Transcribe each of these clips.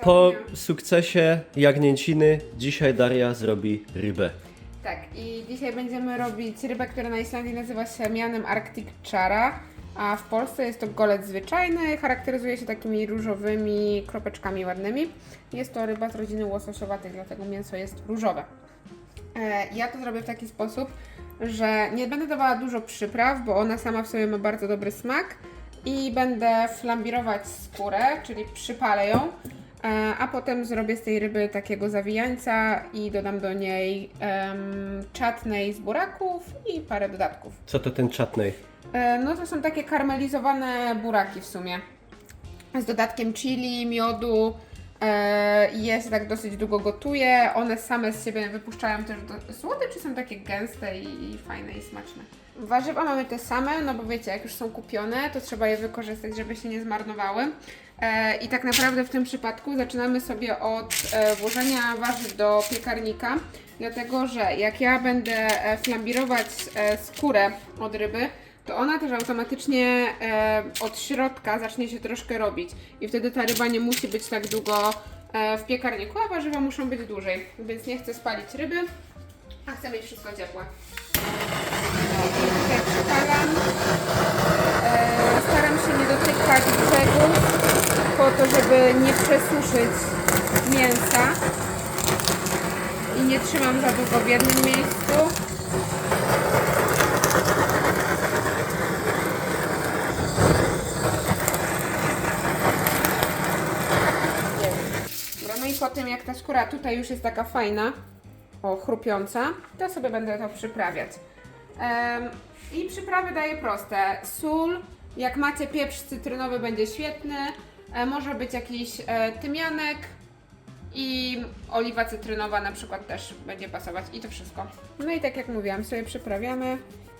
Po sukcesie jagnięciny dzisiaj Daria zrobi rybę. Tak, i dzisiaj będziemy robić rybę, która na Islandii nazywa się mianem Arctic Chara, a w Polsce jest to golec zwyczajny, charakteryzuje się takimi różowymi kropeczkami ładnymi. Jest to ryba z rodziny łososiowatej, dlatego mięso jest różowe. Ja to zrobię w taki sposób, że nie będę dawała dużo przypraw, bo ona sama w sobie ma bardzo dobry smak i będę flambirować skórę, czyli przypalę ją, a potem zrobię z tej ryby takiego zawijańca i dodam do niej czatnej z buraków i parę dodatków. Co to ten czatnej? No to są takie karmelizowane buraki w sumie, z dodatkiem chili, miodu. Je się tak dosyć długo gotuje, one same z siebie wypuszczają też słodycze, są takie gęste i fajne i smaczne. Warzywa mamy te same, no bo wiecie, jak już są kupione, to trzeba je wykorzystać, żeby się nie zmarnowały. I tak naprawdę w tym przypadku zaczynamy sobie od włożenia warzyw do piekarnika, dlatego że jak ja będę flambirować skórę od ryby, to ona też automatycznie od środka zacznie się troszkę robić i wtedy ta ryba nie musi być tak długo w piekarniku, a warzywa muszą być dłużej, więc nie chcę spalić ryby, a chcę mieć wszystko ciepłe. I tutaj przypalam. Staram się nie dotykać brzegów po to, żeby nie przesuszyć mięsa i nie trzymam za długo w jednym miejscu. No i po tym, jak ta skóra tutaj już jest taka fajna, chrupiąca, to sobie będę to przyprawiać. I przyprawy daję proste. Sól, jak macie pieprz cytrynowy, będzie świetny. Może być jakiś tymianek i oliwa cytrynowa na przykład też będzie pasować i to wszystko. No i tak jak mówiłam, sobie przyprawiamy.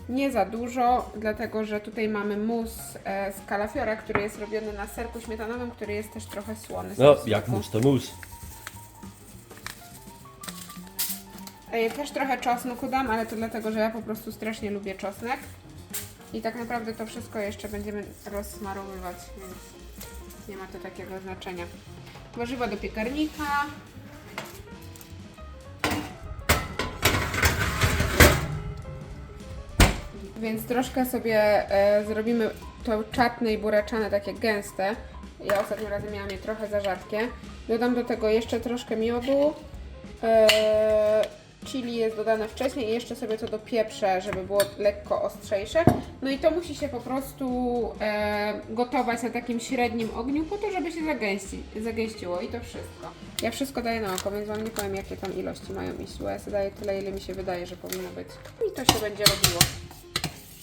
Nie za dużo, dlatego że tutaj mamy mus z kalafiora, który jest robiony na serku śmietanowym, który jest też trochę słony. No, jak mus to mus. Też trochę czosnku dam, ale to dlatego, że ja po prostu strasznie lubię czosnek. I tak naprawdę to wszystko jeszcze będziemy rozsmarowywać, więc nie ma to takiego znaczenia. Warzywa do piekarnika. Więc troszkę sobie zrobimy to czatne i buraczane, takie gęste. Ja ostatnim razem miałam je trochę za rzadkie. Dodam do tego jeszcze troszkę miodu. Chili jest dodane wcześniej i jeszcze sobie to dopieprzę, żeby było lekko ostrzejsze. No i to musi się po prostu gotować na takim średnim ogniu po to, żeby się zagęściło i to wszystko. Ja wszystko daję na oko, więc Wam nie powiem, jakie tam ilości mają iść. Ja sobie daję tyle, ile mi się wydaje, że powinno być. I to się będzie robiło.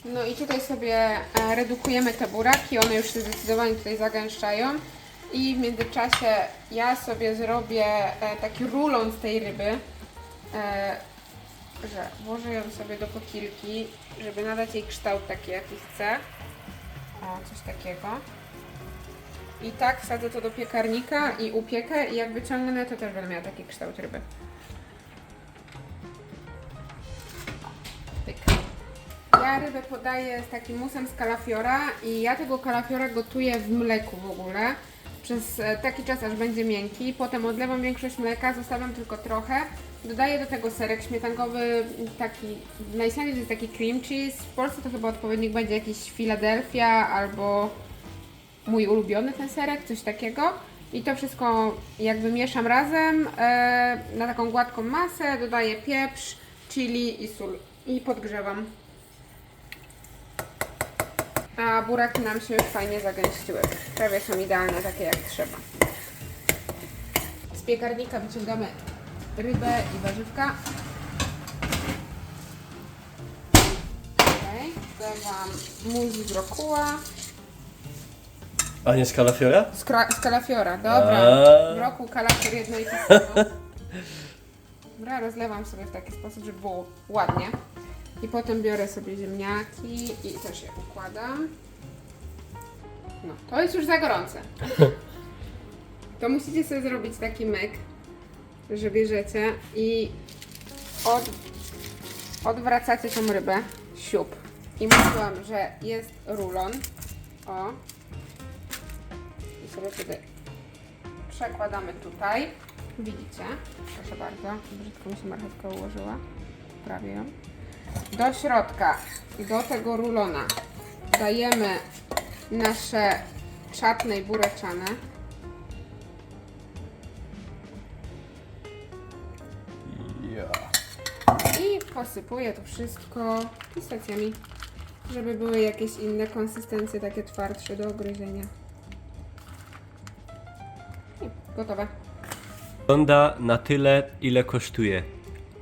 No i tutaj sobie redukujemy te buraki, one już się zdecydowanie tutaj zagęszczają. I w międzyczasie ja sobie zrobię taki rulon z tej ryby, że włożę ją sobie do pokilki, żeby nadać jej kształt taki, jaki chcę. O, coś takiego. I tak wsadzę to do piekarnika i upiekę i jak wyciągnę, to też będę miała taki kształt ryby. Pyk. Ja rybę podaję z takim musem z kalafiora i ja tego kalafiora gotuję w mleku w ogóle przez taki czas, aż będzie miękki. Potem odlewam większość mleka, zostawiam tylko trochę. Dodaję do tego serek śmietankowy, taki, na Islandii to jest taki cream cheese, w Polsce to chyba odpowiednik będzie jakiś Philadelphia albo mój ulubiony ten serek, coś takiego. I to wszystko jakby mieszam razem na taką gładką masę, dodaję pieprz, chili i sól i podgrzewam. A buraki nam się już fajnie zagęściły. Prawie są idealne, takie jak trzeba. Z piekarnika wyciągamy rybę i warzywka. Okay. Dodam mus z brokuła. A nie z kalafiora? Z kalafiora, dobra. Brokuł, kalafior, jedno i to samo. Dobra, rozlewam sobie w taki sposób, żeby było ładnie. I potem biorę sobie ziemniaki i też je układam. No, to jest już za gorące. To musicie sobie zrobić taki myk, że bierzecie i odwracacie tą rybę, siup. I mówiłam, że jest rulon. O. I sobie wtedy przekładamy tutaj. Widzicie? Proszę bardzo. Brzydko mi się marchewka ułożyła. Prawie ją. Do środka, do tego rulona dajemy nasze czatne i buraczane. I posypuję to wszystko pistacjami, żeby były jakieś inne konsystencje, takie twardsze do ugryzienia. I gotowe. Wygląda na tyle, ile kosztuje.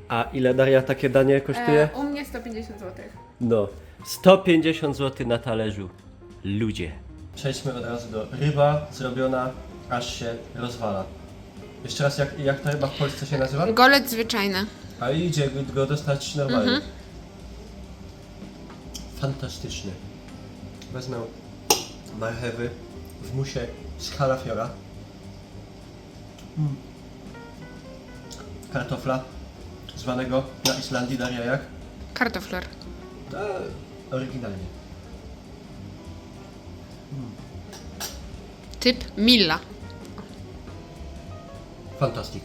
A ile, Daria, takie danie kosztuje? U mnie 150 zł. No, 150 zł na talerzu. Ludzie. Przejdźmy od razu do ryba zrobiona, aż się rozwala. Jeszcze raz, jak ta ryba w Polsce się nazywa? Golec zwyczajny. A idzie go dostać normalnie. Fantastyczny. Wezmę marchewy w musie z kalafiora. Kartofla, zwanego na Islandii, Daria, jak? Kartofler. Oryginalnie. Typ Milla. Fantastic.